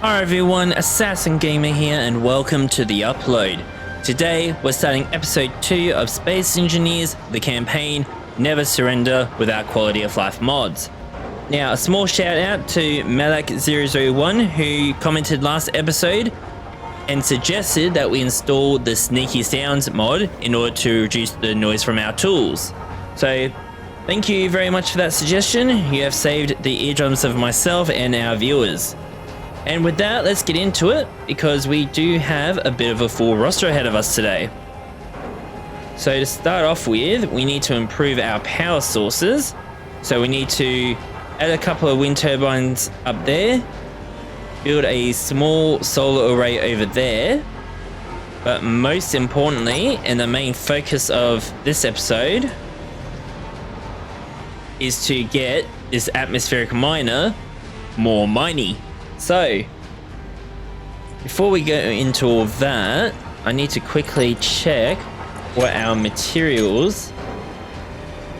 Hi everyone, Assassin Gamer here and welcome to the upload. Today we're starting episode 2 of Space Engineers, the campaign Never Surrender Without Quality of Life mods. Now a small shout out to Malak001 who commented last episode and suggested that we install the Sneaky Sounds mod in order to reduce the noise from our tools. So thank you very much for that suggestion. You have saved the eardrums of myself and our viewers. And with that, let's get into it, because we do have a bit of a full roster ahead of us today. So to start off with, we need to improve our power sources. So we need to add a couple of wind turbines up there, build a small solar array over there, but most importantly, and the main focus of this episode, is to get this atmospheric miner more miney. So, before we go into all that, I need to quickly check what our materials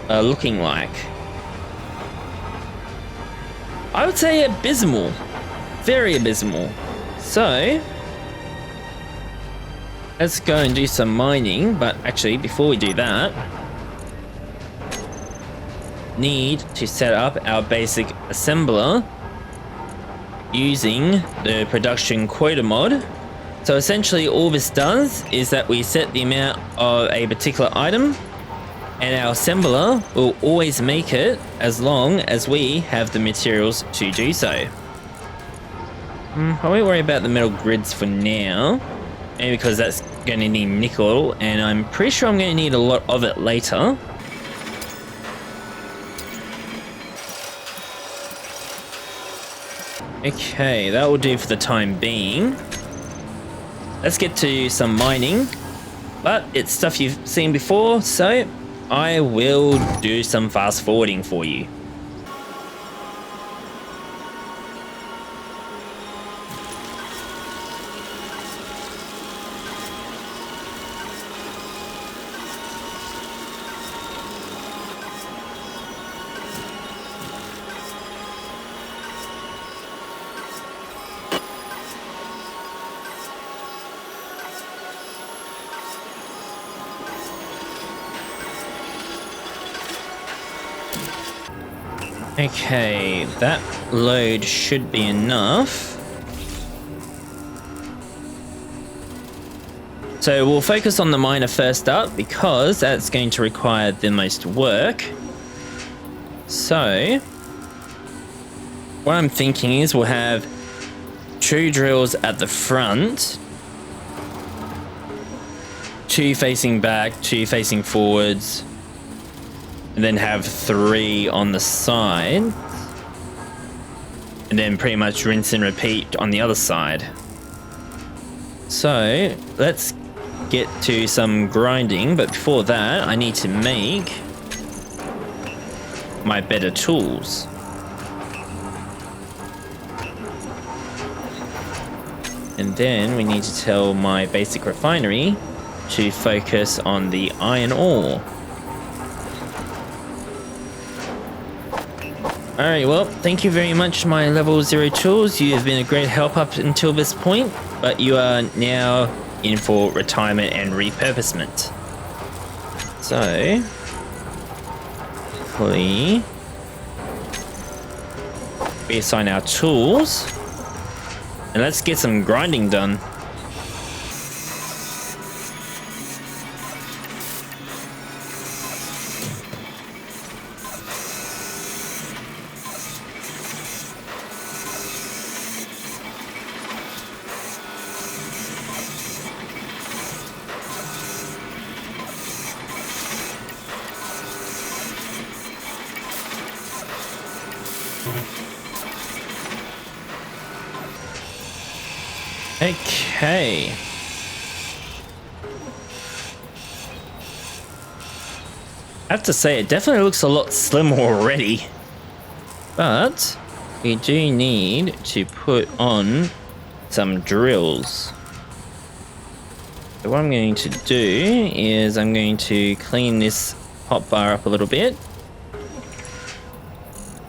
are looking like. I would say abysmal. Very abysmal. So, let's go and do some mining, but actually, before we do that, need to set up our basic assembler using the production quota mod. So essentially all this does is that we set the amount of a particular item and our assembler will always make it as long as we have the materials to do so. I won't worry about the metal grids for now, maybe because that's going to need nickel and I'm pretty sure I'm going to need a lot of it later. Okay, that will do for the time being. Let's get to some mining, but it's stuff you've seen before, so I will do some fast forwarding for you. Okay, that load should be enough. So we'll focus on the miner first up because that's going to require the most work. So what I'm thinking is we'll have 2 drills at the front, 2 facing back, 2 facing forwards, and then have 3 on the side, and then pretty much rinse and repeat on the other side. So let's get to some grinding, but before that I need to make my better tools. And then we need to tell my basic refinery to focus on the iron ore. Alright, well, thank you very much, my level 0 tools. You have been a great help up until this point, but you are now in for retirement and repurposement. So, quickly reassign our tools, and let's get some grinding done. Okay. I have to say, it definitely looks a lot slimmer already. But we do need to put on some drills. So what I'm going to do is I'm going to clean this hotbar up a little bit.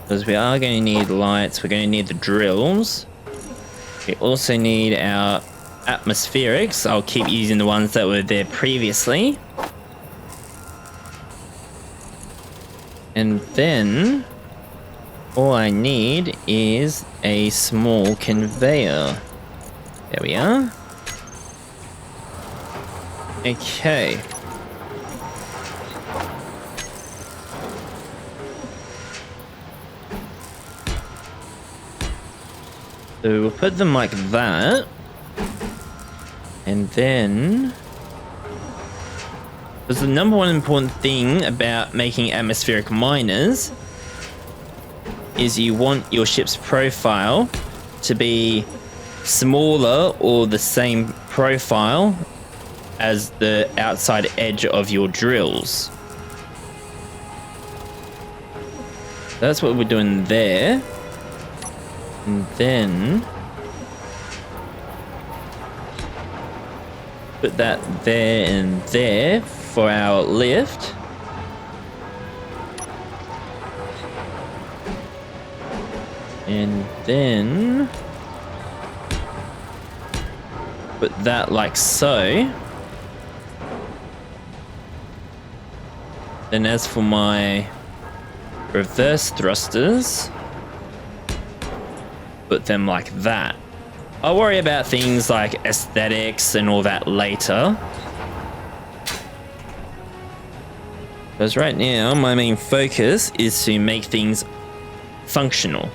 Because we are going to need lights, we're going to need the drills. We also need our atmospherics. I'll keep using the ones that were there previously. And then all I need is a small conveyor. There we are. Okay. So we'll put them like that. And then... because the number one important thing about making atmospheric miners is you want your ship's profile to be smaller or the same profile as the outside edge of your drills. That's what we're doing there. And then put that there and there for our lift. And then put that like so. Then as for my reverse thrusters, put them like that. I'll worry about things like aesthetics and all that later. Because right now, my main focus is to make things functional.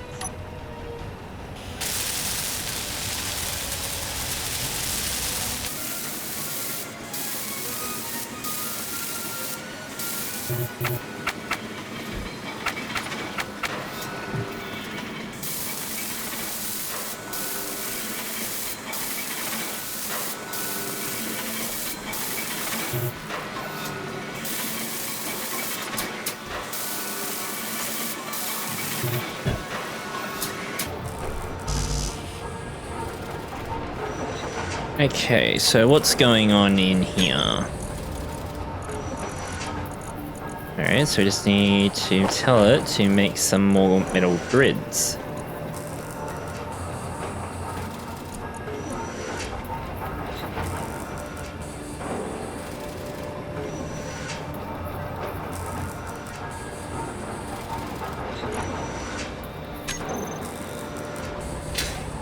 Okay, so what's going on in here? Alright, so we just need to tell it to make some more metal grids.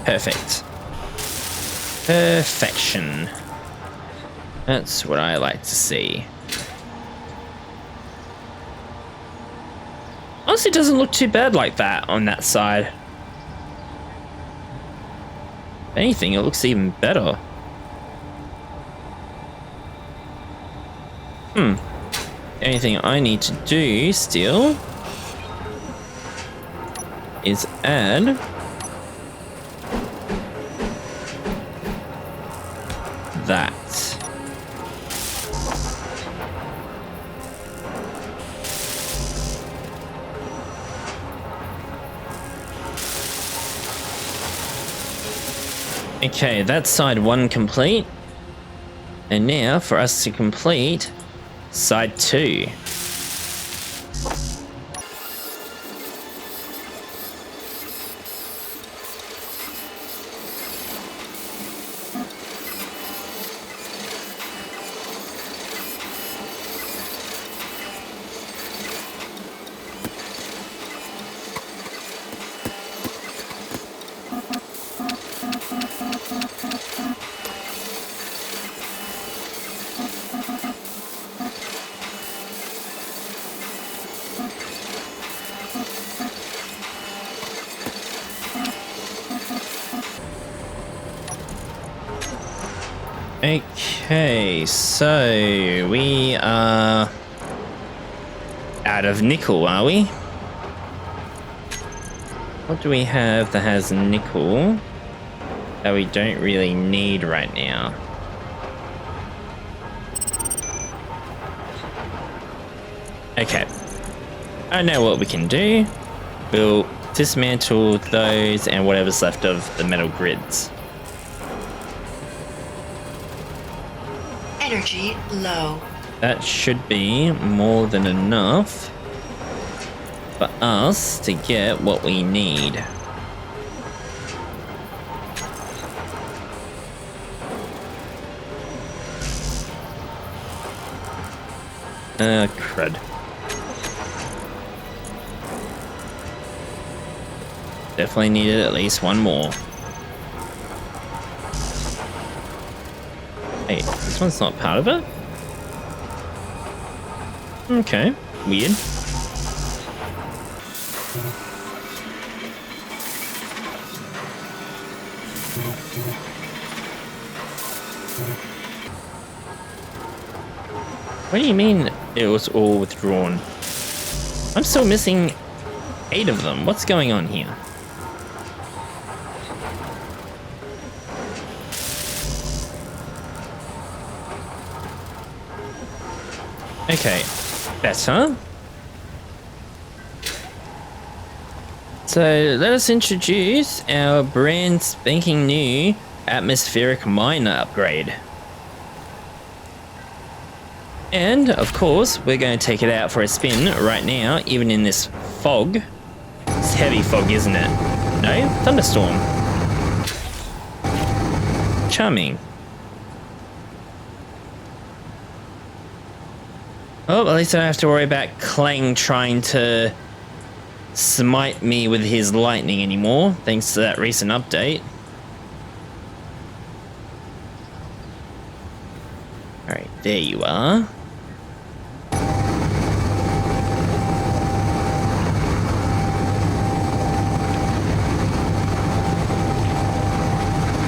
Perfect. Perfection. That's what I like to see. Honestly, it doesn't look too bad like that on that side. If anything, it looks even better. The only thing I need to do still is add that. Okay, that's side one complete. And now for us to complete side two. Okay, so we are out of nickel, are we? What do we have that has nickel that we don't really need right now? Okay, I know what we can do. We'll dismantle those and whatever's left of the metal grids. Energy low. That should be more than enough for us to get what we need. Crud. Definitely needed at least one more. Hey, this one's not part of it? Okay, weird. What do you mean it was all withdrawn? I'm still missing 8 of them. What's going on here? Okay, better. So let us introduce our brand spanking new atmospheric miner upgrade. And of course, we're going to take it out for a spin right now, even in this fog. It's heavy fog, isn't it? No? Thunderstorm. Charming. Oh, at least I don't have to worry about Clang trying to smite me with his lightning anymore, thanks to that recent update. Alright, there you are.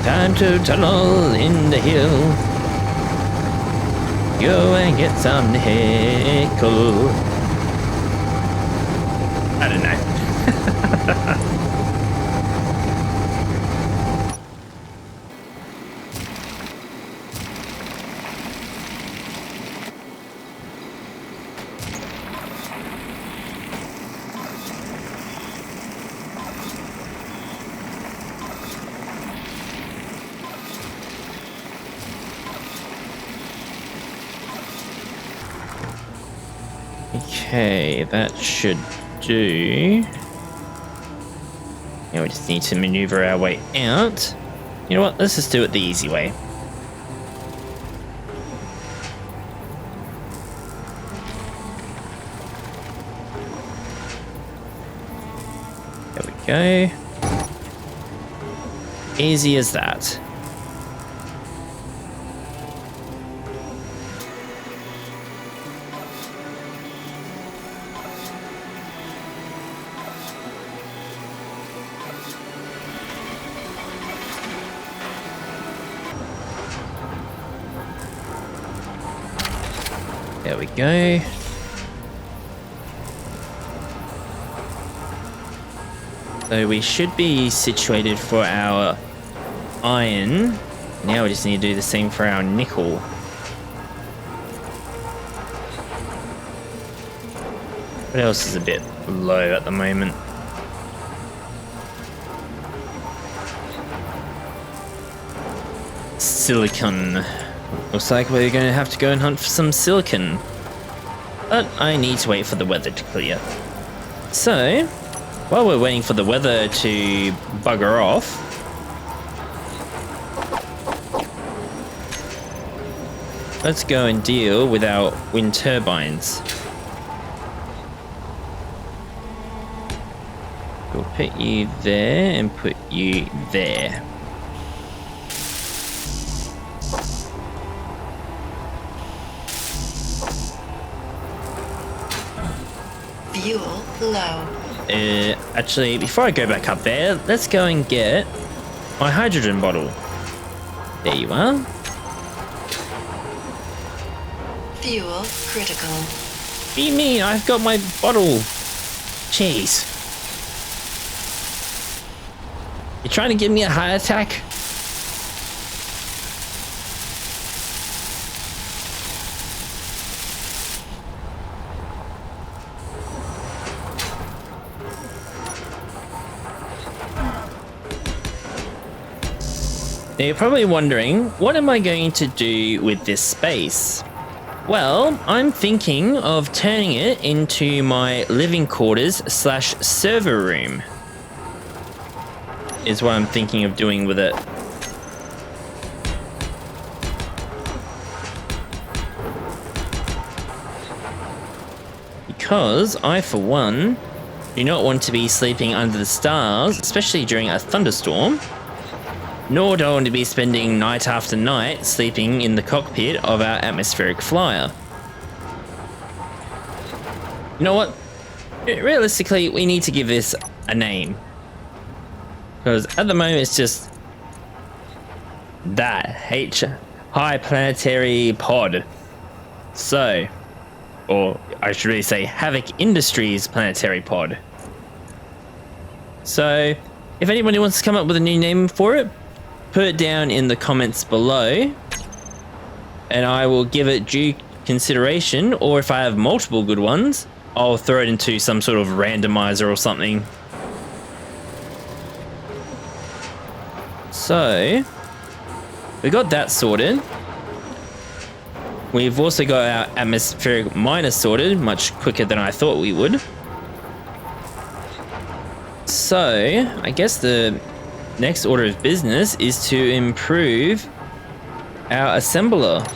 Time to tunnel in the hill. Go and get some nickel. I don't know. Okay, that should do. Now we just need to maneuver our way out. You know what? Let's just do it the easy way. There we go. Easy as that. There we go. So we should be situated for our iron. Now we just need to do the same for our nickel. What else is a bit low at the moment? Silicon. Looks like we're going to have to go and hunt for some silicon. But I need to wait for the weather to clear. So, while we're waiting for the weather to bugger off, let's go and deal with our wind turbines. We'll put you there and put you there. Fuel low. Actually, before I go back up there, let's go and get my hydrogen bottle. There you are. Fuel critical. What do you mean? I've got my bottle. Jeez. You trying to give me a heart attack? Now you're probably wondering, what am I going to do with this space? Well, I'm thinking of turning it into my living quarters / server room. Is what I'm thinking of doing with it. Because I, for one, do not want to be sleeping under the stars, especially during a thunderstorm. Nor do I want to be spending night after night sleeping in the cockpit of our atmospheric flyer. You know what? Realistically, we need to give this a name. Because at the moment it's just that High Planetary Pod. So, or I should really say Havoc Industries Planetary Pod. So, if anybody wants to come up with a new name for it, put it down in the comments below and I will give it due consideration, or if I have multiple good ones, I'll throw it into some sort of randomizer or something. So, we got that sorted. We've also got our atmospheric miner sorted, much quicker than I thought we would. So, I guess the next order of business is to improve our assembler.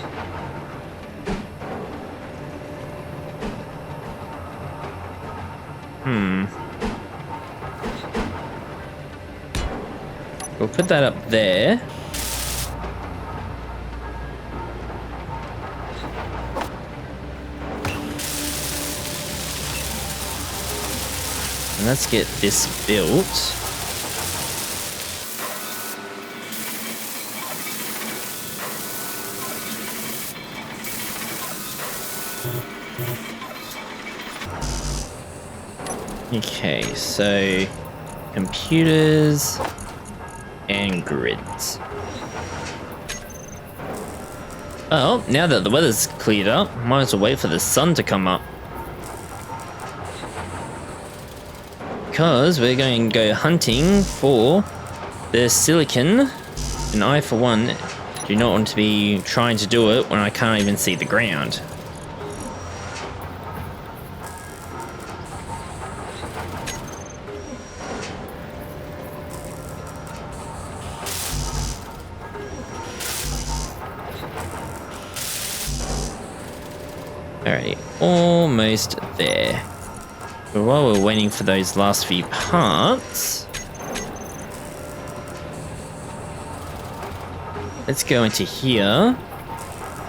We'll put that up there. And let's get this built. Okay, so computers and grids. Well, now that the weather's cleared up, might as well wait for the sun to come up. Because we're going to go hunting for the silicon, and I, for one, do not want to be trying to do it when I can't even see the ground. Alright, almost there. But while we're waiting for those last few parts, let's go into here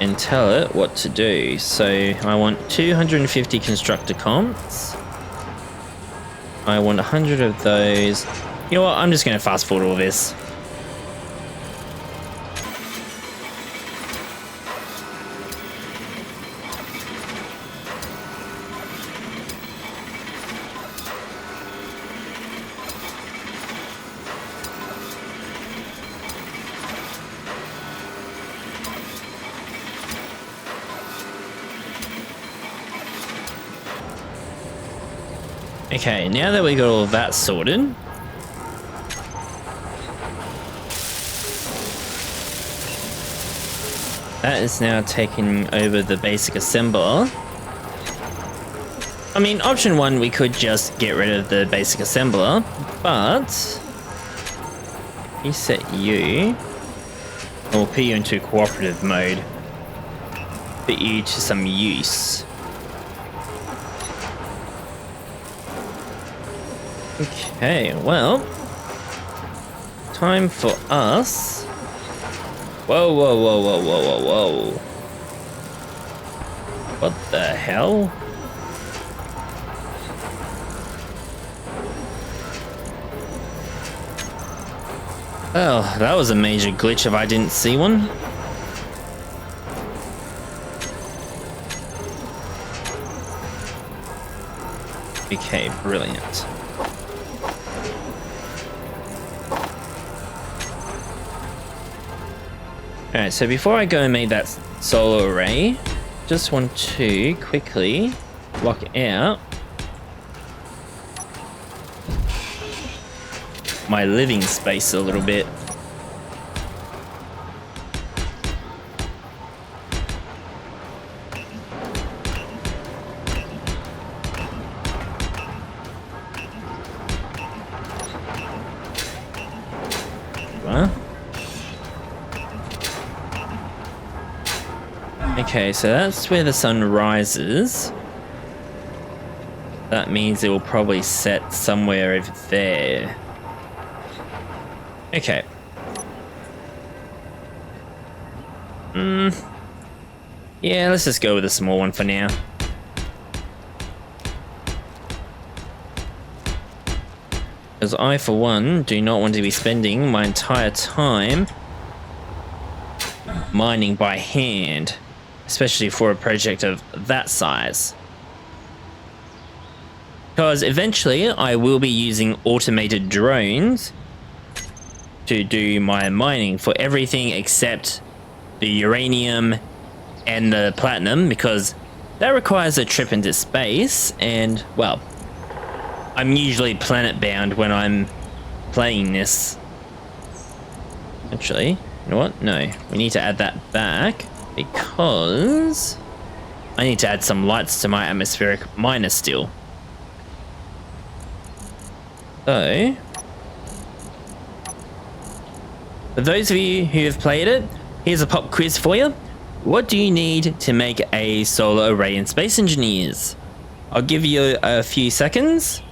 and tell it what to do. So I want 250 constructor comps. I want 100 of those. You know what? I'm just going to fast forward all this. Okay, now that we got all of that sorted, that is now taking over the basic assembler. I mean, option one, we could just get rid of the basic assembler, but reset you, and we'll put you into cooperative mode, put you to some use. Okay, well, time for us. Whoa, whoa, whoa, whoa, whoa, whoa, whoa. What the hell? Well, that was a major glitch if I didn't see one. Okay, brilliant. Alright, so before I go and make that solar array, just want to quickly block out my living space a little bit. Okay, so that's where the sun rises. That means it will probably set somewhere over there. Okay. Yeah, let's just go with a small one for now. Because I, for one, do not want to be spending my entire time mining by hand, especially for a project of that size. Because eventually I will be using automated drones to do my mining for everything except the uranium and the platinum, because that requires a trip into space, and well, I'm usually planet bound when I'm playing this. Actually, you know what? No, we need to add that back because I need to add some lights to my atmospheric miner still. So, for those of you who have played it, here's a pop quiz for you. What do you need to make a solar array in Space Engineers? I'll give you a few seconds.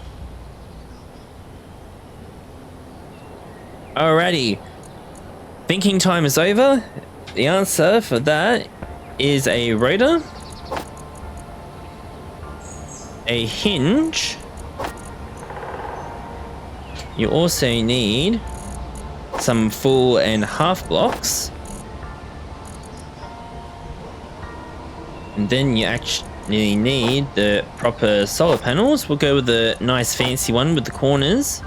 Alrighty. Thinking time is over. The answer for that is a rotor, a hinge. You also need some full and half blocks. And then you actually need the proper solar panels. We'll go with the nice fancy one with the corners.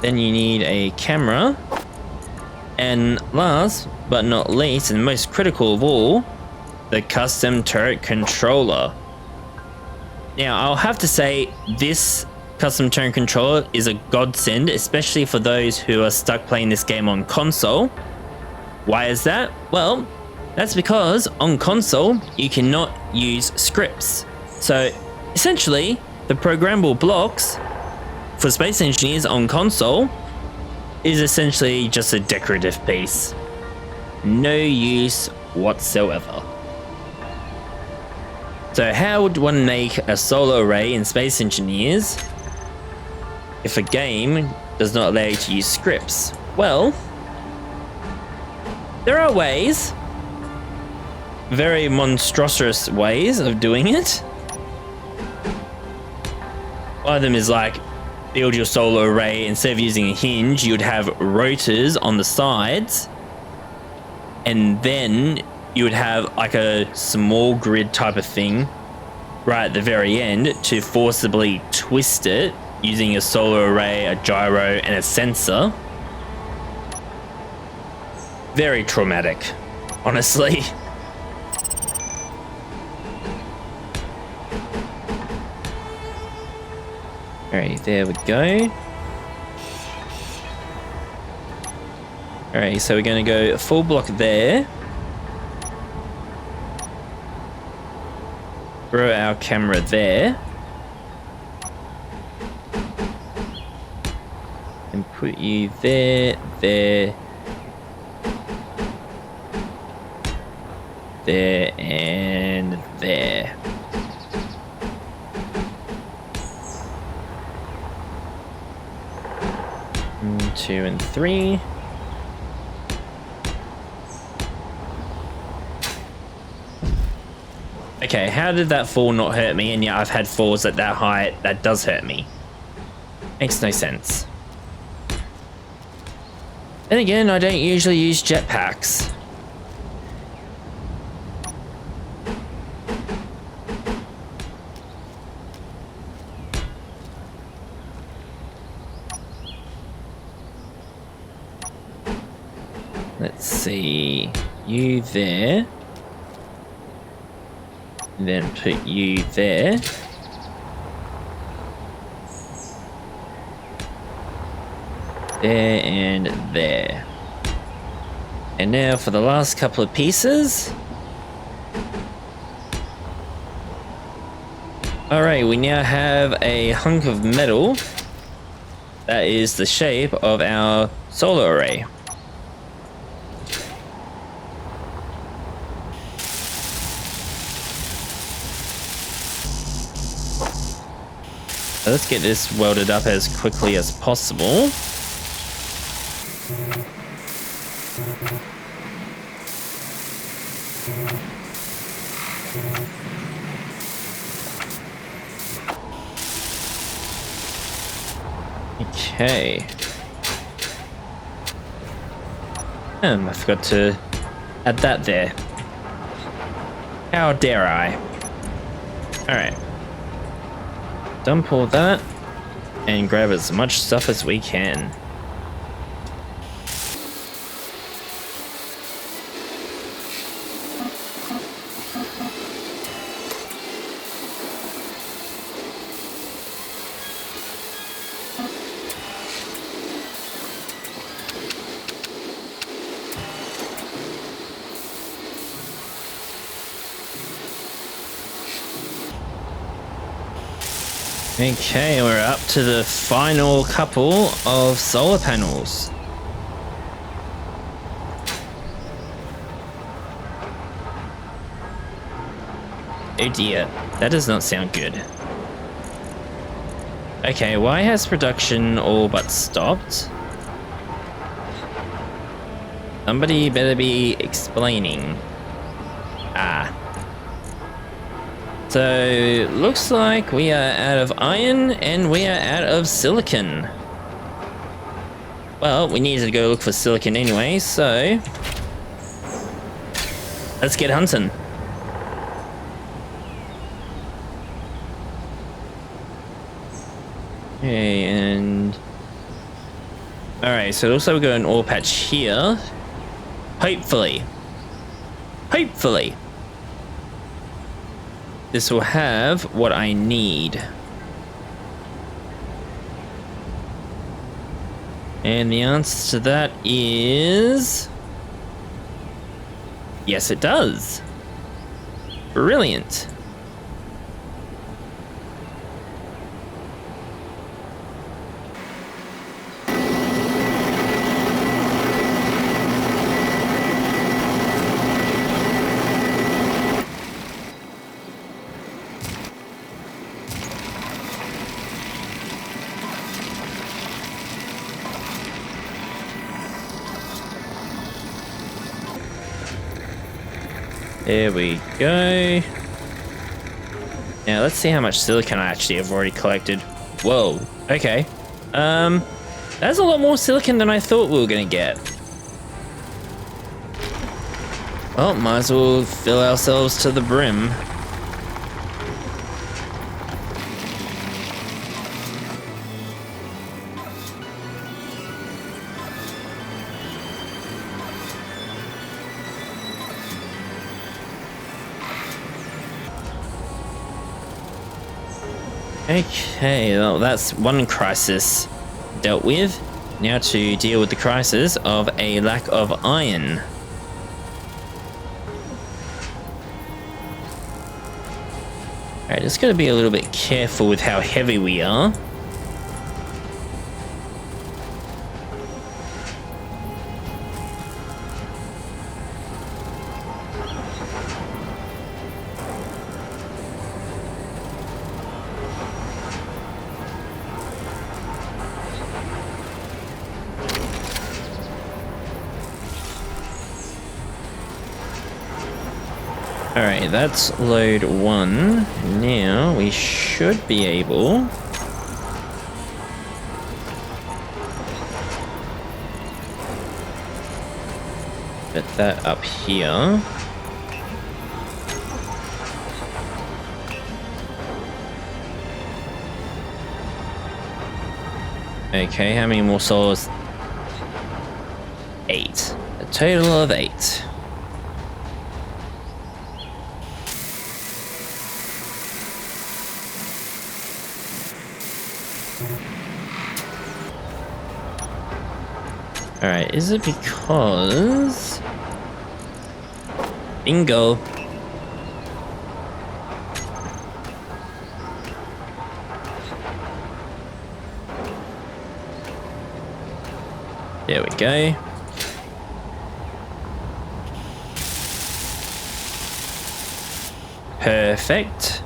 Then you need a camera. And last but not least, and most critical of all, the custom turret controller. Now, I'll have to say this custom turret controller is a godsend, especially for those who are stuck playing this game on console. Why is that? Well, that's because on console, you cannot use scripts. So essentially, the programmable blocks for Space Engineers on console is essentially just a decorative piece. No use whatsoever. So how would one make a solar array in Space Engineers if a game does not allow you to use scripts? Well, there are ways. Very monstrous ways of doing it. One of them is like, build your solar array, instead of using a hinge, you'd have rotors on the sides, and then you would have like a small grid type of thing right at the very end to forcibly twist it using a solar array, a gyro, and a sensor. Very traumatic, honestly. Alright, there we go. Alright, so we're going to go full block there. Throw our camera there. And put you there, there, there, and there. 2 and 3. Okay, how did that fall not hurt me? And yet I've had falls at that height that does hurt me. Makes no sense. Then again, I don't usually use jetpacks. Let's see, you there, and then put you there. There and there. And now for the last couple of pieces. Alright, we now have a hunk of metal that is the shape of our solar array. Let's get this welded up as quickly as possible. Okay. I forgot to add that there. How dare I? Alright. Dump all that and grab as much stuff as we can. Okay, we're up to the final couple of solar panels. Oh dear, that does not sound good. Okay, why has production all but stopped? Somebody better be explaining. Ah. So, looks like we are out of iron and we are out of silicon. Well, we need to go look for silicon anyway, so let's get hunting. Okay, and alright, so it looks like we got an ore patch here. Hopefully. This will have what I need. And the answer to that is... yes, it does. Brilliant. There we go. Now let's see how much silicon I actually have already collected. Whoa, okay. That's a lot more silicon than I thought we were gonna get. Well, might as well fill ourselves to the brim. Okay, well, that's one crisis dealt with. Now to deal with the crisis of a lack of iron. Alright, just gotta be a little bit careful with how heavy we are. Alright, that's load one. Now we should be able put that up here. Okay, how many more souls? 8. A total of 8. Alright, is it because... bingo. There we go. Perfect.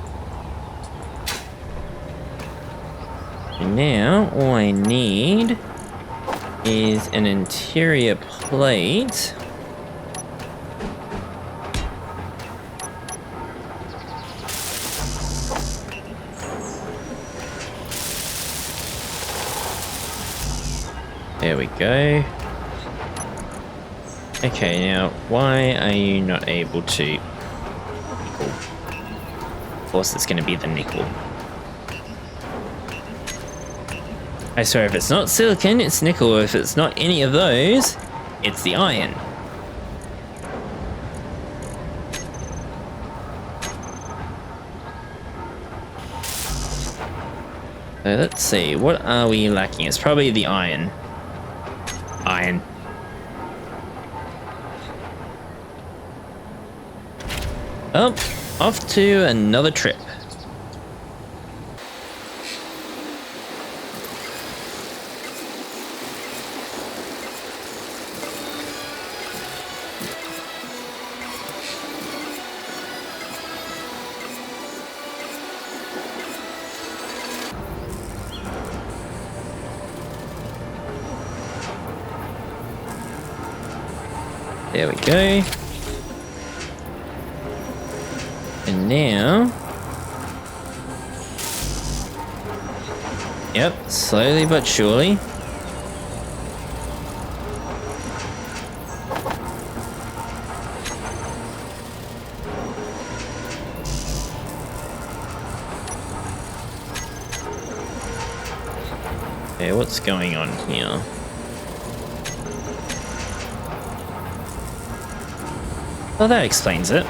And now all I need is an interior plate. There we go. Okay, now why are you not able to? Nickel. Of course, it's going to be the nickel. I swear, if it's not silicon, it's nickel. If it's not any of those, it's the iron. So let's see, what are we lacking? It's probably the iron. Iron. Oh, off to another trip. There we go. And now... Yep, slowly but surely. Okay, what's going on here? Well, that explains it.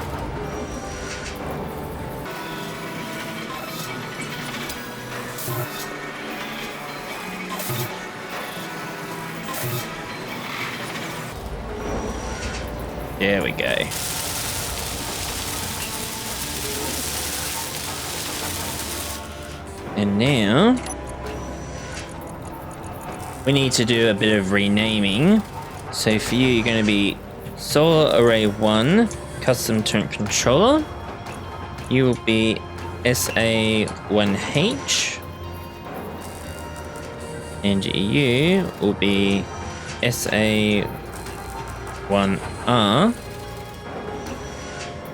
There we go. And now we need to do a bit of renaming. So for you, you're going to be Solar Array 1 Custom Turn Controller. You will be SA1H. And you will be SA1R.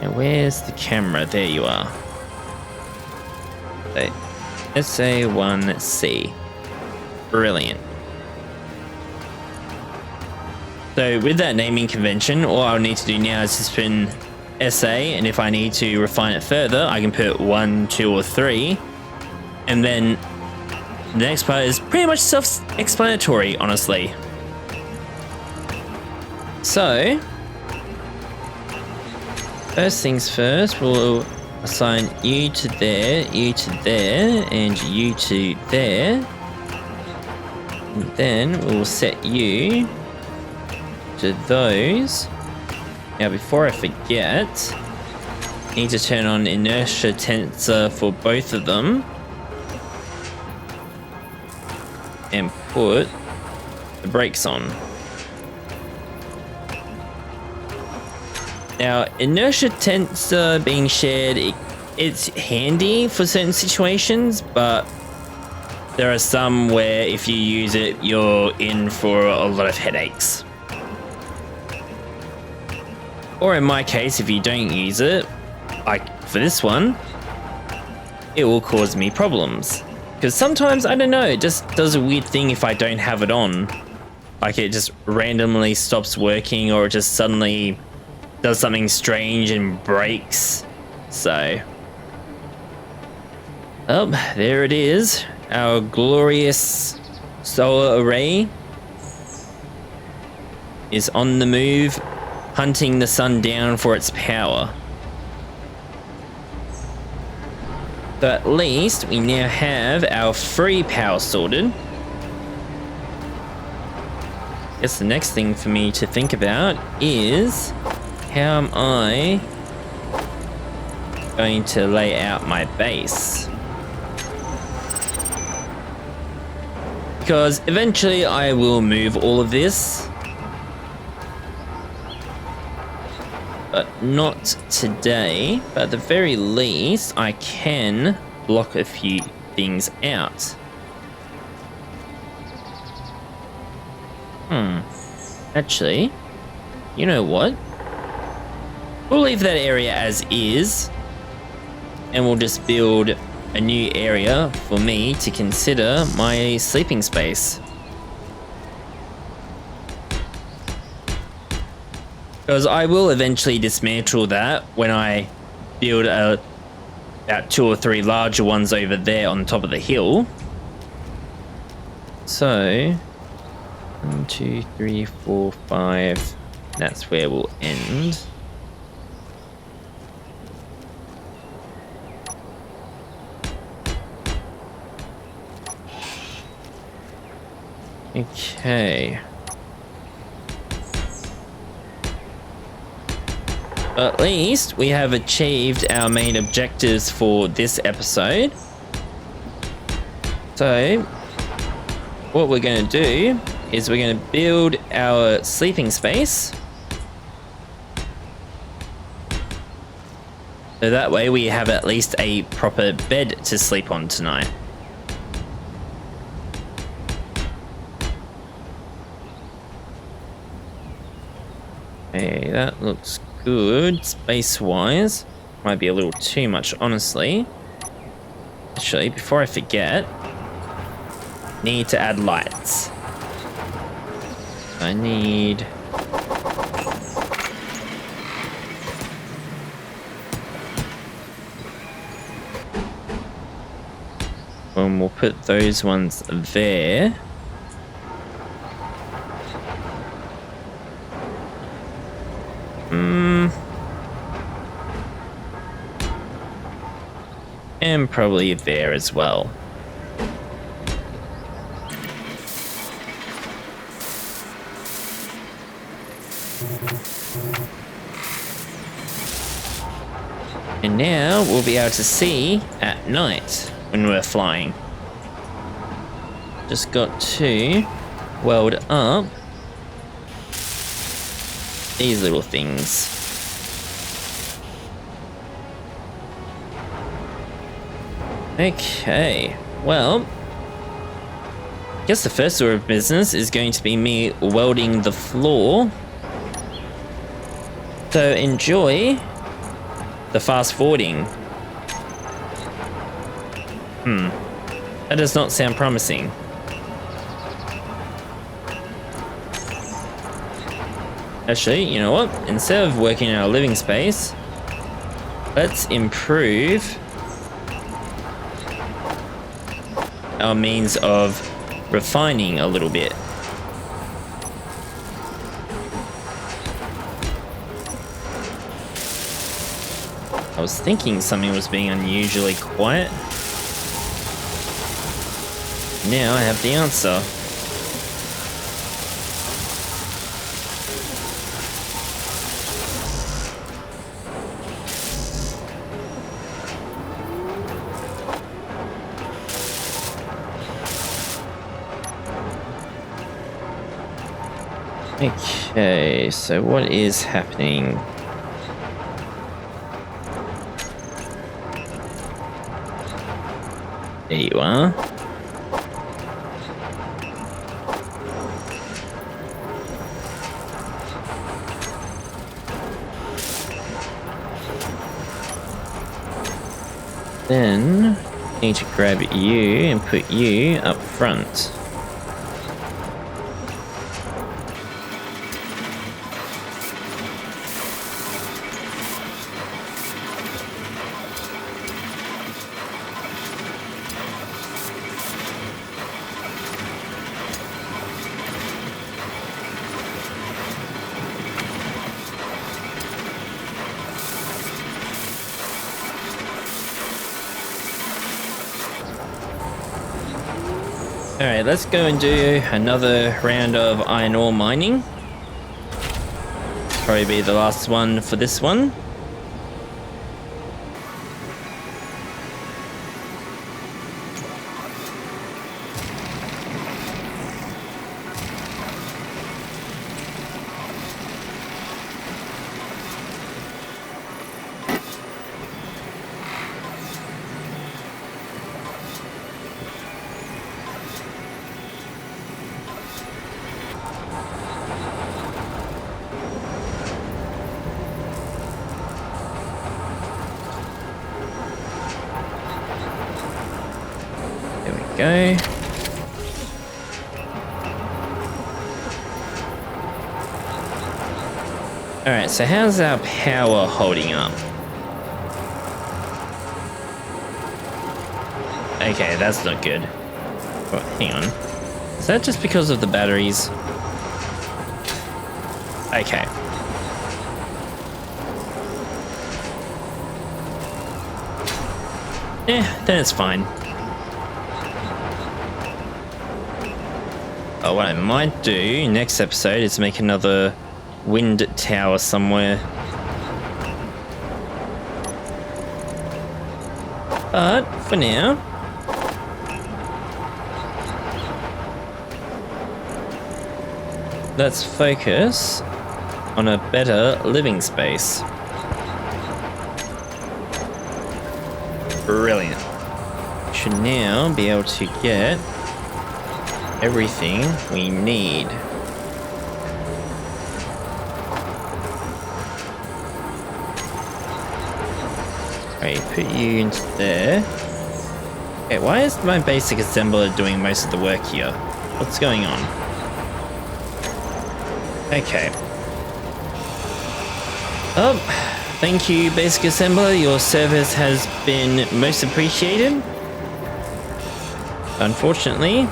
Now where's the camera? There you are. So, SA1C. Brilliant. So with that naming convention, all I'll need to do now is just put in SA, and if I need to refine it further, I can put 1, 2, or 3. And then the next part is pretty much self-explanatory, honestly. So, first things first, we'll assign you to there, and you to there. And then we'll set you to those. Now before I forget, I need to turn on inertia tensor for both of them and put the brakes on. Now inertia tensor being shared, it's handy for certain situations, but there are some where if you use it, you're in for a lot of headaches. Or in my case, if you don't use it, like for this one, it will cause me problems. Because sometimes, I don't know, it just does a weird thing if I don't have it on. Like it just randomly stops working, or it just suddenly does something strange and breaks. So, oh, there it is. Our glorious solar array is on the move, hunting the sun down for its power. But at least we now have our free power sorted. Guess the next thing for me to think about is how am I going to lay out my base? Because eventually I will move all of this. But not today. But at the very least, I can block a few things out. Actually, you know what? We'll leave that area as is, and we'll just build a new area for me to consider my sleeping space. Because I will eventually dismantle that when I build about 2 or 3 larger ones over there on top of the hill. So 1, 2, 3, 4, 5. That's where we'll end. Okay. At least we have achieved our main objectives for this episode. So, what we're going to do is we're going to build our sleeping space. So that way we have at least a proper bed to sleep on tonight. Okay, that looks good space-wise. Might be a little too much, honestly. Actually, before I forget, need to add lights. I need... and we'll put those ones there. And probably there as well. And now we'll be able to see at night when we're flying. Just got to weld up these little things. Okay, well, I guess the first order of business is going to be me welding the floor. So enjoy the fast forwarding. That does not sound promising. Actually, you know what? Instead of working in our living space, let's improve our means of refining a little bit. I was thinking something was being unusually quiet. Now I have the answer. Okay, so what is happening? There you are. Then need to grab you and put you up front. Alright, let's go and do another round of iron ore mining. Probably be the last one for this one. go. Alright, so how's our power holding up? Okay, that's not good. Oh, hang on. Is that just because of the batteries? Okay. Yeah, then it's fine. Oh, what I might do next episode is make another wind tower somewhere. But for now, let's focus on a better living space. Brilliant. Should now be able to get everything we need. Okay, put you into there. Okay, why is my basic assembler doing most of the work here? What's going on? Okay. Oh, thank you, basic assembler. Your service has been most appreciated. Unfortunately,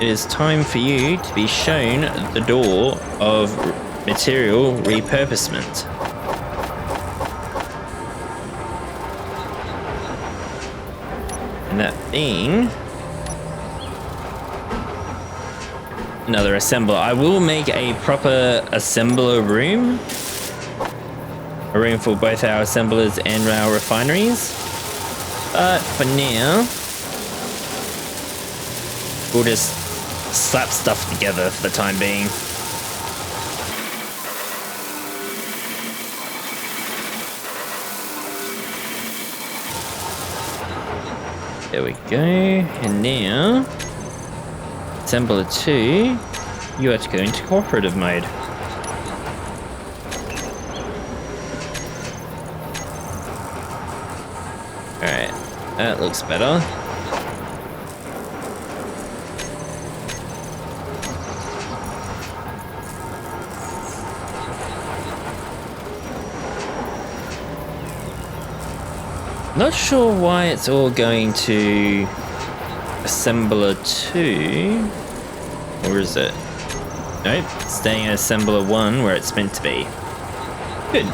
it is time for you to be shown the door of material repurposement. And that being another assembler. I will make a proper assembler room. A room for both our assemblers and our refineries. But for now, we'll just slap stuff together for the time being. There we go. And now, assembler 2, you have to go into cooperative mode. Alright, that looks better. Not sure why it's all going to assembler 2, or is it? Nope, it's staying at assembler 1 where it's meant to be. Good.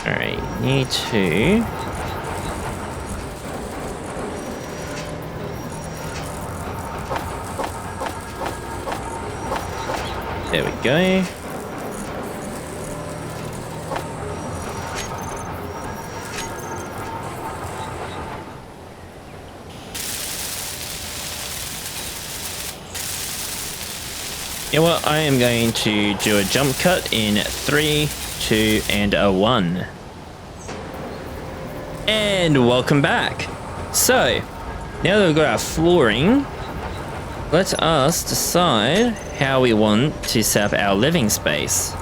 Alright, need to there we go. You know what? I am going to do a jump cut in 3, 2, and a 1. And welcome back. So, now that we've got our flooring, let us decide how we want to set up our living space.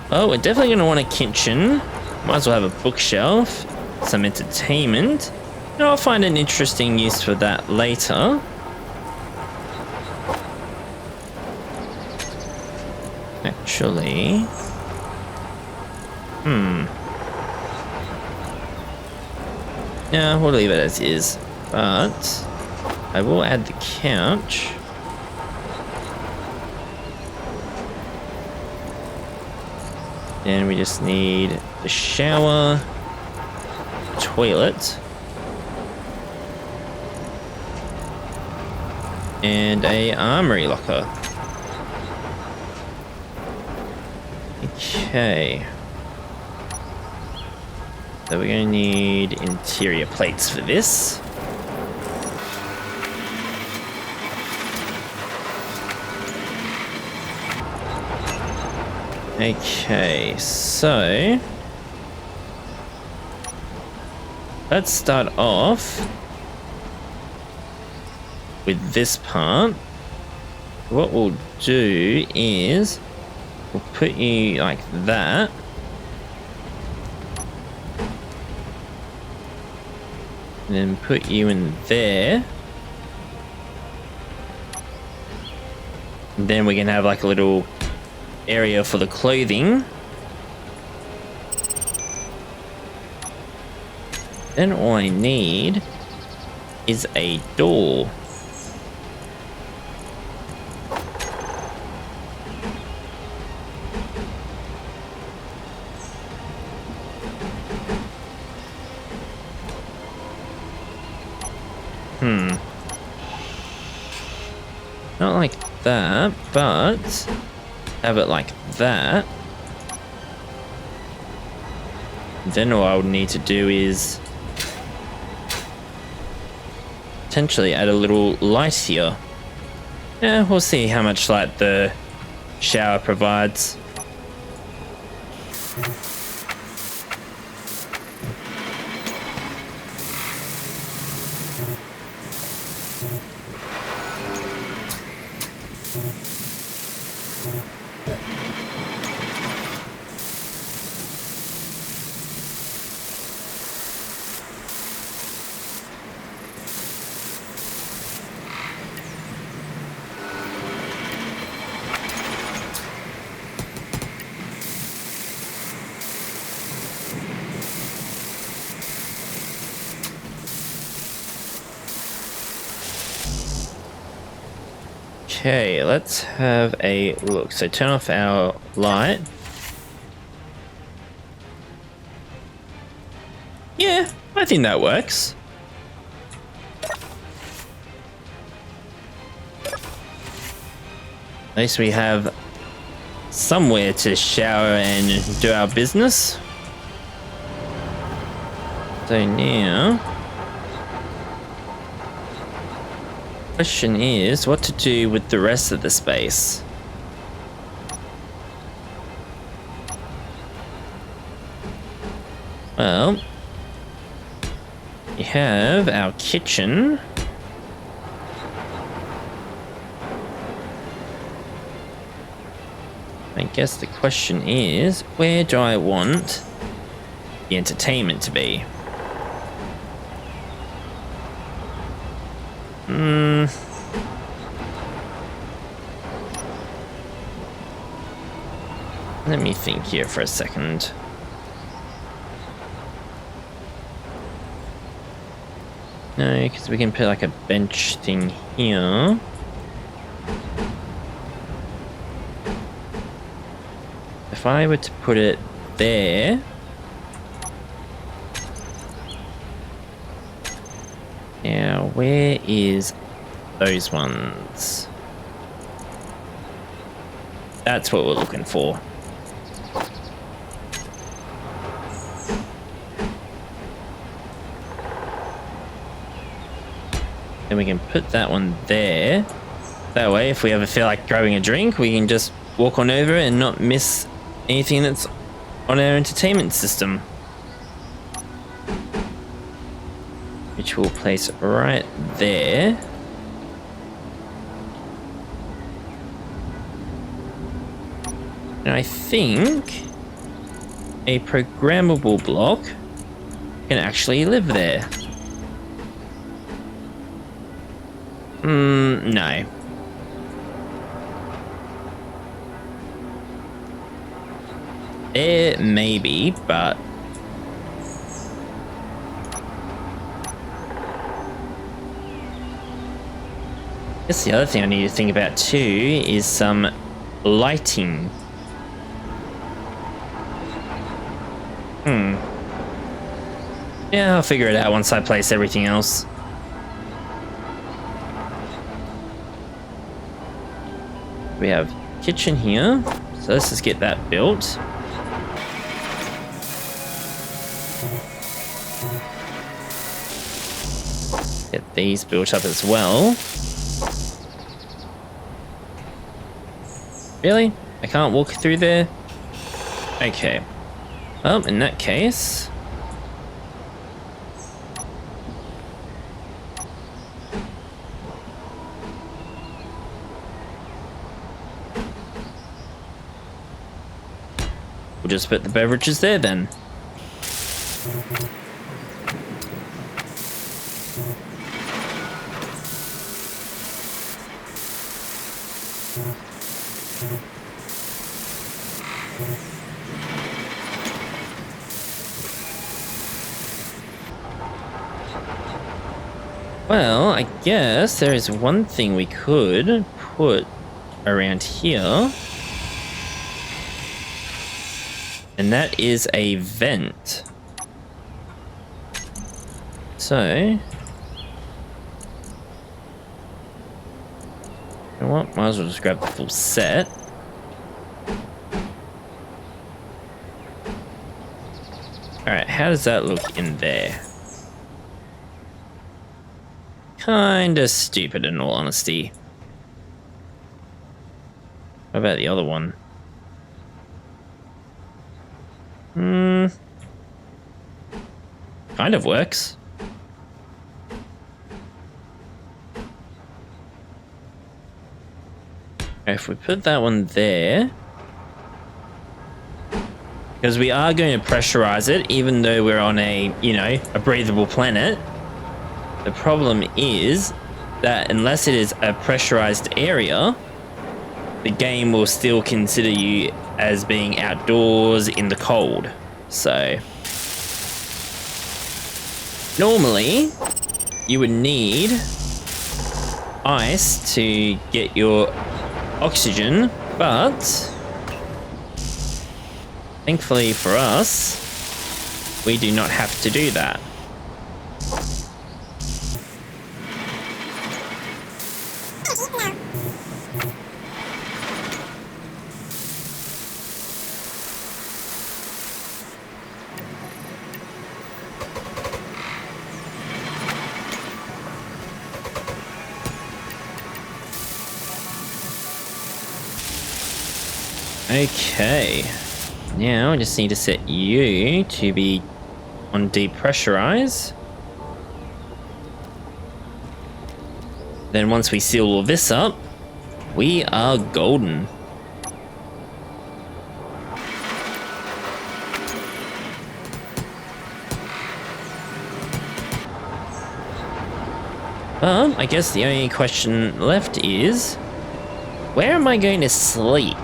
Well, we're definitely going to want a kitchen. Might as well have a bookshelf, some entertainment. And I'll find an interesting use for that later. Actually, yeah, we'll leave it as is, but I will add the couch. And we just need the shower, toilet, and a armory locker. Okay. So we're going to need interior plates for this. Okay, so let's start off with this part. What we'll do is we'll put you like that. And then put you in there. And then we can have like a little area for the clothing. Then all I need is a door. Not like that, but have it like that. Then all I would need to do is potentially add a little light here. Yeah, we'll see how much light the shower provides. Okay, let's have a look. So turn off our light. Yeah, I think that works. At least we have somewhere to shower and do our business. So now, question is what to do with the rest of the space. Well, we have our kitchen. I guess the question is, where do I want the entertainment to be? Let me think here for a second. No, because we can put like a bench thing here. If I were to put it there. Now, where is those ones? That's what we're looking for. Then we can put that one there. That way, if we ever feel like grabbing a drink, we can just walk on over and not miss anything that's on our entertainment system. Which we'll place right there. And I think a programmable block can actually live there. No. There may be, but I guess the other thing I need to think about too is some lighting. Yeah, I'll figure it out once I place everything else. We have kitchen here, so let's just get that built. Get these built up as well. Really? I can't walk through there? Okay. Well, in that case, we'll just put the beverages there then. Well, I guess there is one thing we could put around here. And that is a vent. So, you know what? Might as well just grab the full set. Alright, how does that look in there? Kinda stupid in all honesty. What about the other one? Kind of works. If we put that one there, because we are going to pressurize it, even though we're on a, you know, a breathable planet. The problem is that unless it is a pressurized area, the game will still consider you as being outdoors in the cold. So normally you would need ice to get your oxygen, but thankfully for us, we do not have to do that. Okay, now I just need to set you to be on depressurize. Then once we seal all this up, we are golden. Well, I guess the only question left is, where am I going to sleep?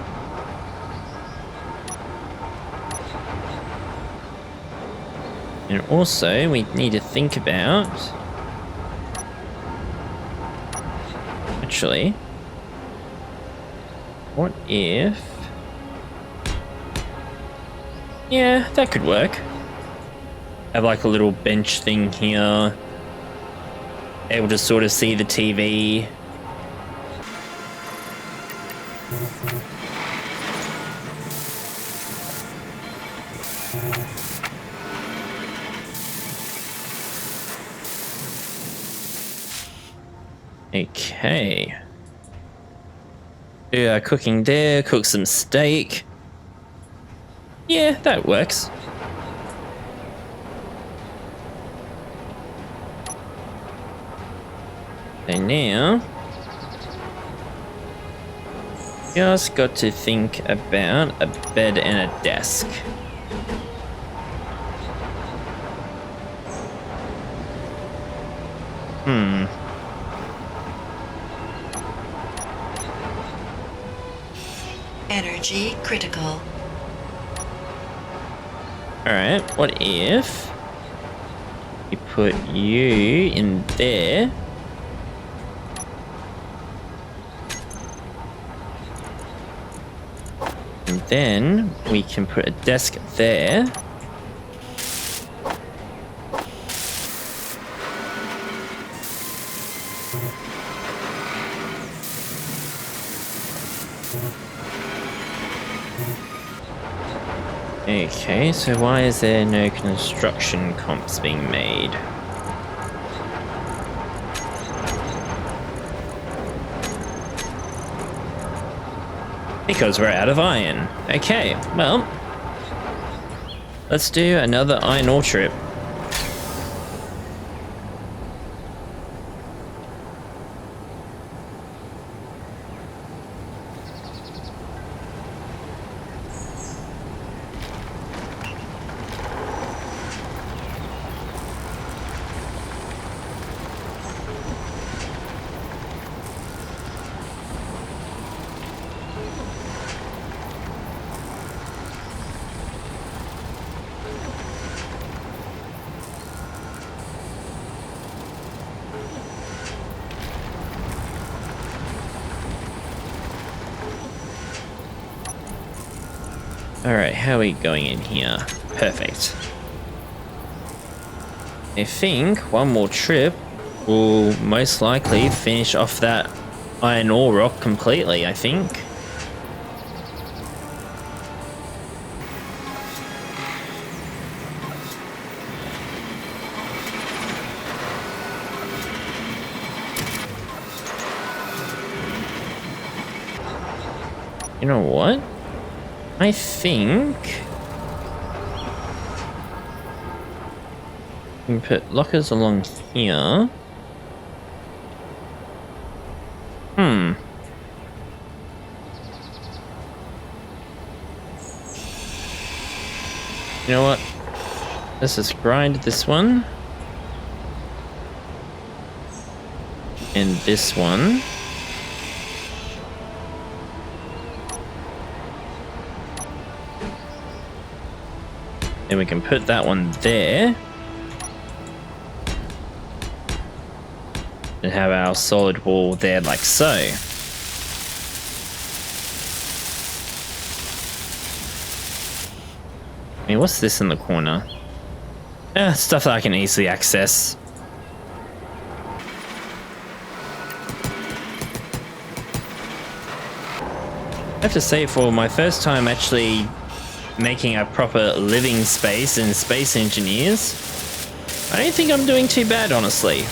And also, we need to think about... Actually, what if... Yeah, that could work. Have like a little bench thing here. Able to sort of see the TV. Okay. Do our cooking there, cook some steak. Yeah, that works. So now, just got to think about a bed and a desk. Energy critical. Alright, what if we put you in there? And then we can put a desk there. Okay, so why is there no construction comps being made? Because we're out of iron. Okay, well, let's do another iron ore trip. Alright, how are we going in here? Perfect. I think one more trip will most likely finish off that iron ore rock completely, I think. You know what? I think we can put lockers along here. You know what? Let's just grind this one. And this one. Then we can put that one there. And have our solid wall there like so. I mean, what's this in the corner? Stuff that I can easily access. I have to say, for my first time actually making a proper living space in Space Engineers, I don't think I'm doing too bad, honestly.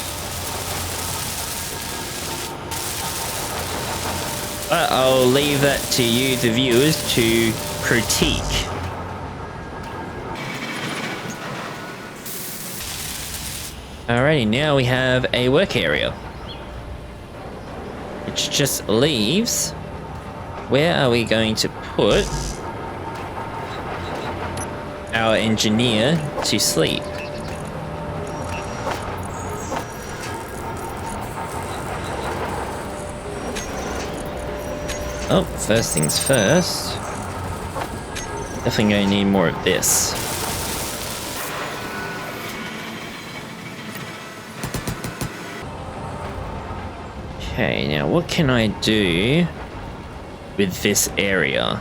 But I'll leave that to you, the viewers, to critique. Alrighty, now we have a work area, which just leaves. Where are we going to put our engineer to sleep? Oh, first things first. Definitely going to need more of this. Okay, now what can I do with this area?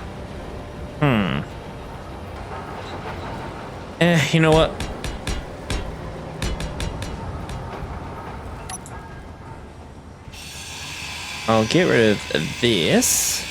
You know what? I'll get rid of this.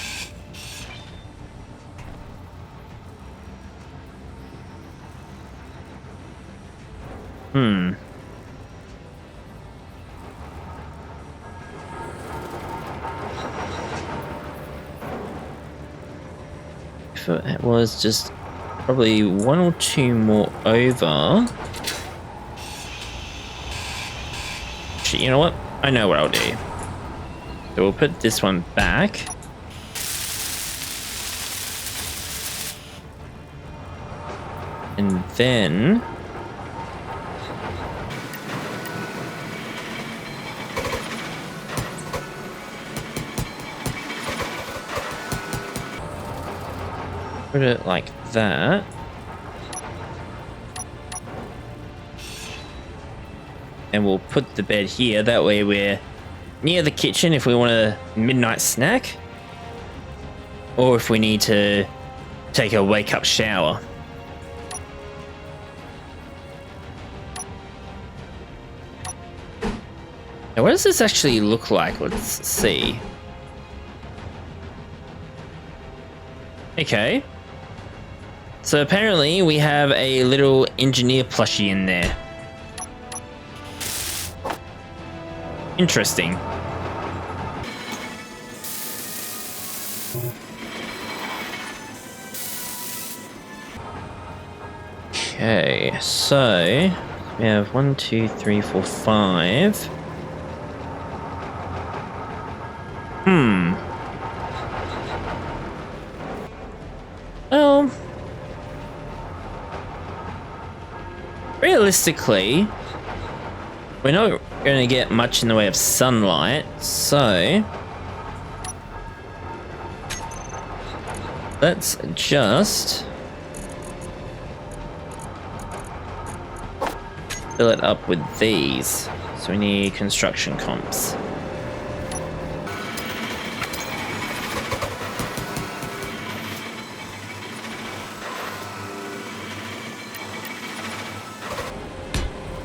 If it was just probably one or two more over. Actually, you know what? I know what I'll do. So we'll put this one back. And then put it like that. And we'll put the bed here. That way we're near the kitchen if we want a midnight snack. Or if we need to take a wake-up shower. Now what does this actually look like? Let's see. Okay. So apparently we have a little engineer plushie in there. Interesting. Okay, so we have 1, 2, 3, 4, 5. Well, realistically, we're not going to get much in the way of sunlight, so let's just fill it up with these. So we need construction comps.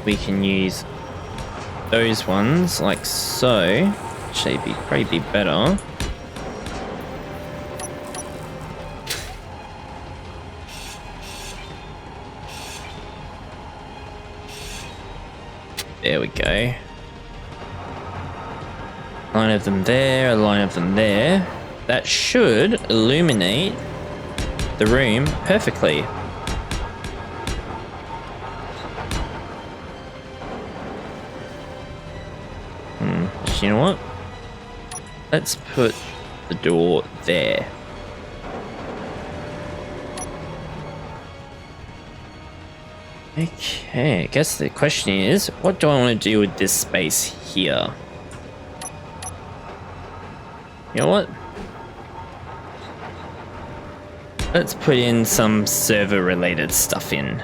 we can use those ones like so. Actually, probably be better. There we go. A line of them there, a line of them there. That should illuminate the room perfectly. You know what? Let's put the door there. Okay, I guess the question is, what do I want to do with this space here? You know what? Let's put in some server related stuff in.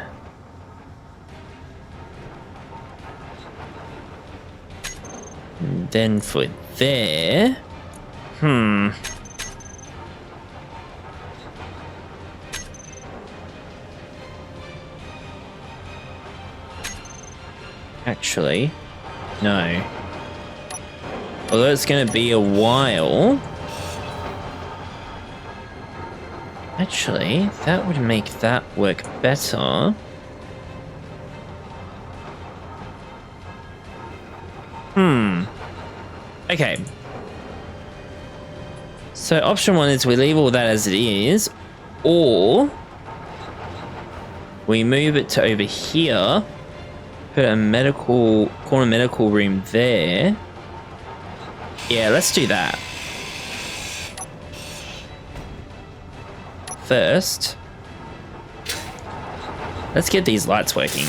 And then for there, actually, no. Although it's going to be a while. Actually, that would make that work better. Okay. So option one is we leave all that as it is, or we move it to over here, put a corner medical room there. Yeah, let's do that. First, let's get these lights working.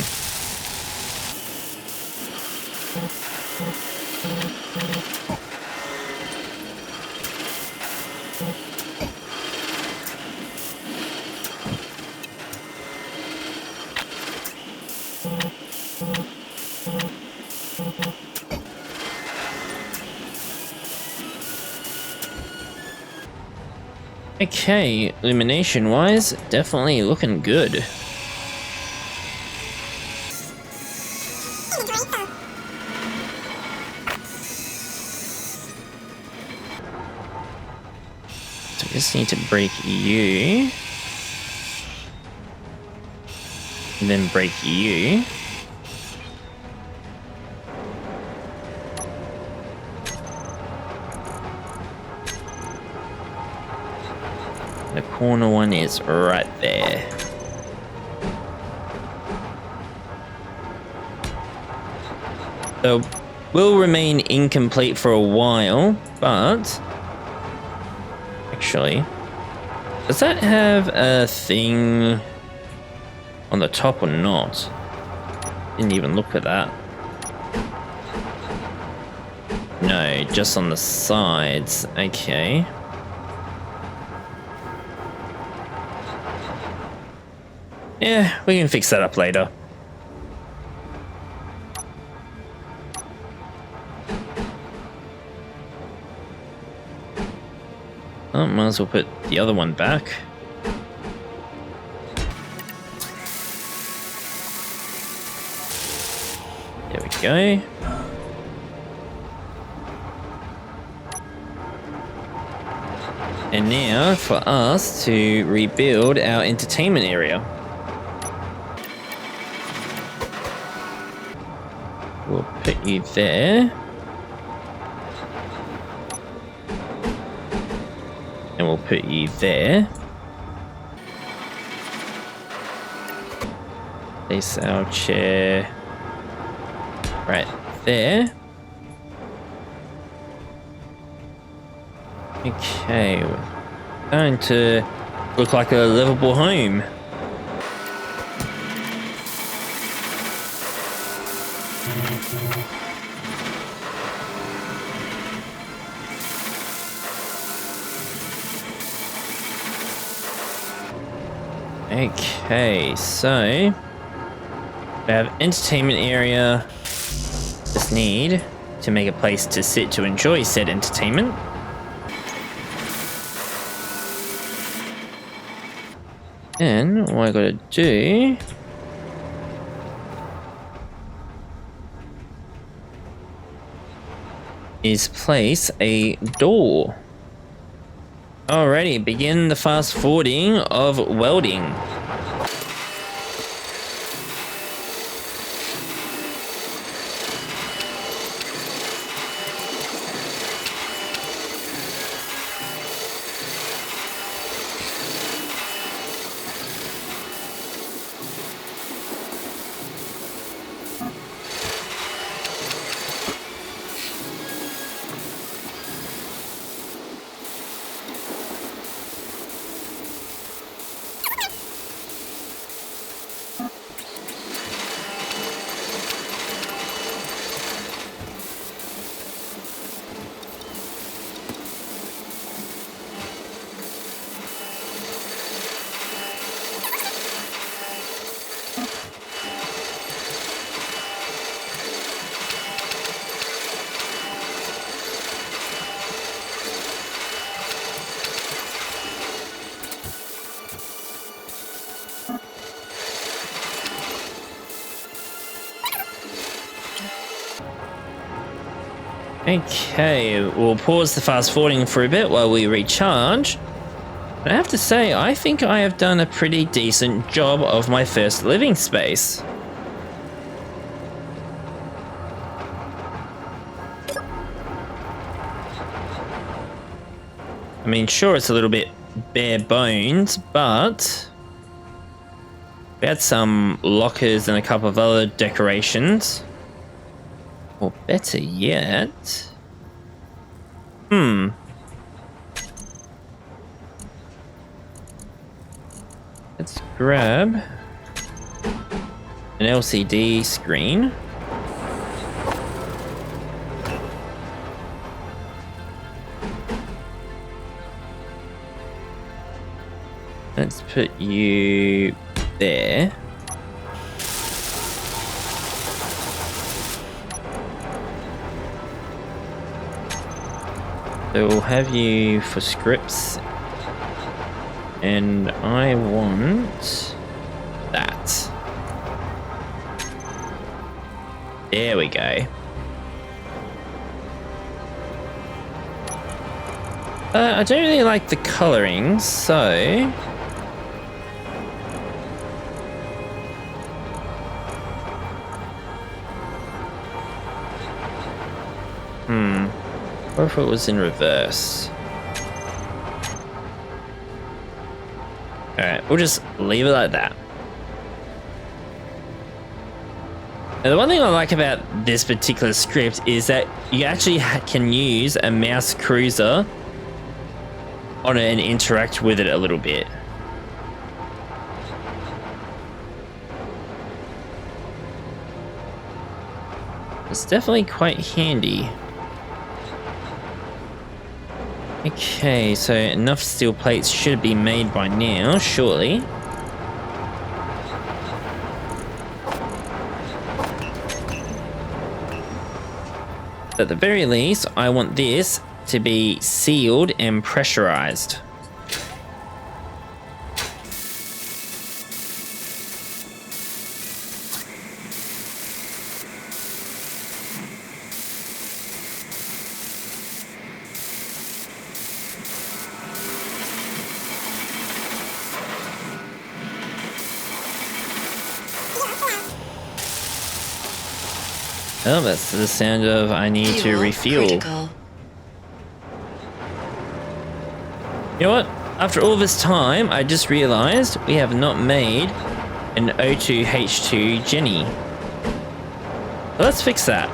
Okay, illumination wise, definitely looking good. So I just need to break you. And then break you. The corner one is right there. So will remain incomplete for a while, but actually, does that have a thing on the top or not? Didn't even look at that. No, just on the sides. Okay. Yeah, we can fix that up later. Oh, might as well put the other one back. There we go. And now for us to rebuild our entertainment area. We'll put you there. And we'll put you there. Place our chair right there. Okay, we're going to look like a livable home. Okay, so we have entertainment area. Just need to make a place to sit to enjoy said entertainment. And what I gotta do is place a door. Alrighty, begin the fast forwarding of welding. Okay, we'll pause the fast forwarding for a bit while we recharge. But I have to say, I think I have done a pretty decent job of my first living space. I mean, sure, it's a little bit bare bones, but we had some lockers and a couple of other decorations. Or better yet... Let's grab an LCD screen. Let's put you there. So we'll have you for scripts, and I want that. There we go. I don't really like the coloring, so... Or if it was in reverse. Alright, we'll just leave it like that. Now, the one thing I like about this particular script is that you actually can use a mouse cruiser on it and interact with it a little bit. It's definitely quite handy. Okay, so enough steel plates should be made by now, surely. At the very least, I want this to be sealed and pressurized. Oh, that's the sound of I need to refuel. Critical. You know what? After all this time, I just realized we have not made an O2H2 Jenny. Well, let's fix that.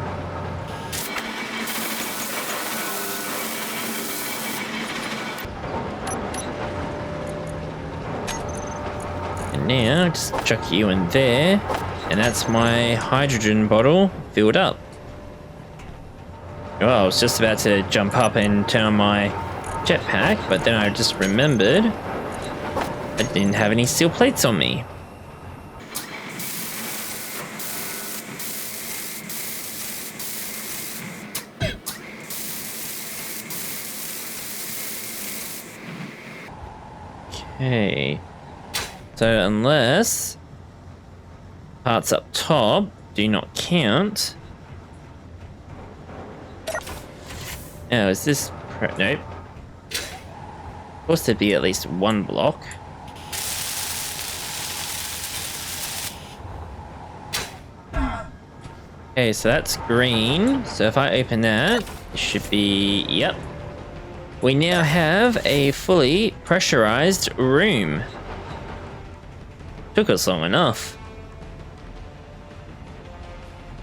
And now, just chuck you in there. And that's my hydrogen bottle filled up. Oh, I was just about to jump up and turn on my jetpack, but then I just remembered I didn't have any steel plates on me. Okay. So unless parts up top do not count. Oh, is this... Nope. Supposed to be at least one block. Okay, so that's green. So if I open that, it should be... Yep. We now have a fully pressurized room. Took us long enough.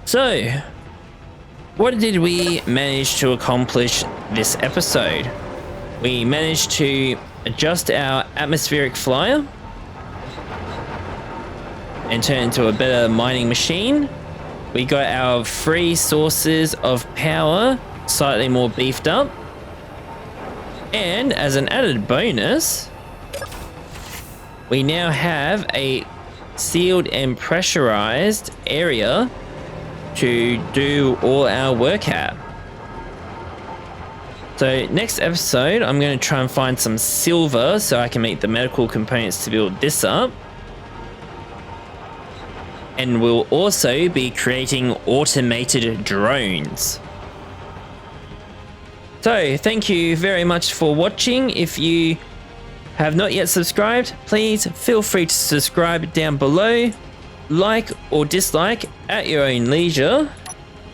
So, what did we manage to accomplish this episode? We managed to adjust our atmospheric flyer and turn it into a better mining machine. We got our free sources of power slightly more beefed up. And as an added bonus, we now have a sealed and pressurized area to do all our work at. So next episode, I'm going to try and find some silver so I can make the medical components to build this up. And we'll also be creating automated drones. So thank you very much for watching. If you have not yet subscribed, please feel free to subscribe down below. Like or dislike at your own leisure.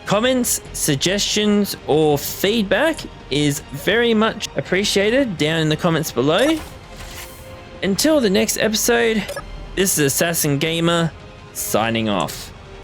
Comments, suggestions, or feedback is very much appreciated down in the comments below. Until the next episode, this is Assassin Gamer signing off.